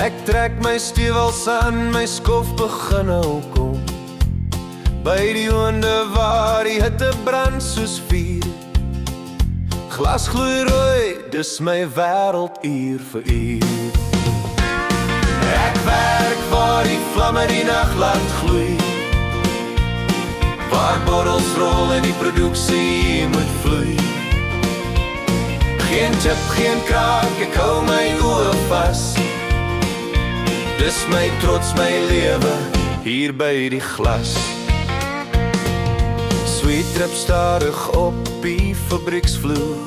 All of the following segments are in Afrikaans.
Ek trek my stewels aan, my skof begin nou kom. By die oonde waar die hitte brand soos vuur. Glas gloei rooi, dis my wêreld uur vir uur. Ek werk waar die vlamme die nag laat gloei, waar bottels rol en die produksie moet vloei. Geen chip, geen kraak, ek hou my oë vas. Dis my trots, my lewe, hier by die glas. Sweet trip stadig op die fabrieksvloer.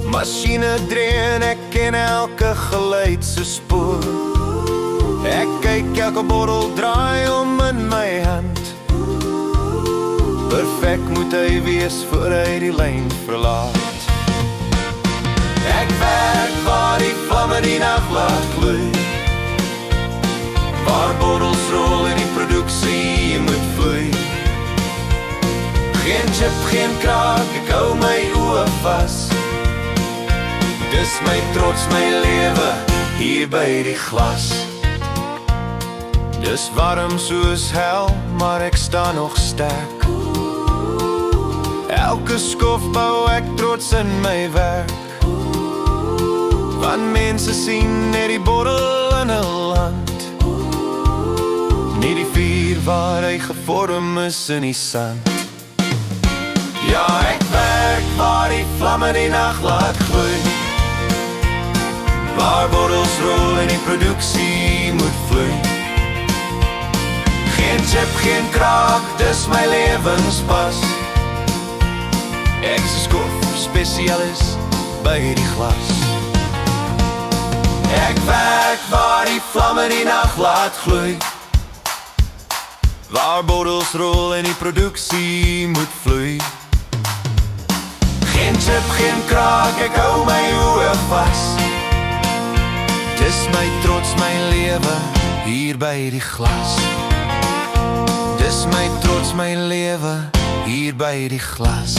Machine dreun, ek ken elke geluid se spoor. Ek kyk elke bottel draai om in my hand. Perfek moet hy wees voor hy die lyn verlaat. Ek werk waar die vlamme die nag laat gloei, waar bottels rol en die produksie moet vloei. Geen chip, geen kraak, ek hou my oë vas. Dis my trots, my lewe, hier by die glas. Dis warm soos hel, maar ek staan nog sterk. Elke skof bou ek trots in my werk. Want mense sien net die bottel in 'n hand, nie die vuur waar hy gevorm is in die sand. Ja, ek werk waar die vlamme die nag laat gloei, waar bottels rol en die produksie moet vloei. Geen chip, geen kraak, dis my lewenspas. Ek is skof spesialis by die glas. Ek werk waar die vlamme die nag laat gloei, waar bottels rol en die produksie moet vloei. Geen chip, geen kraak, ek hou my oë vas. Dis my trots, my lewe, hier by die glas. Dis my trots, my lewe, hier by die glas.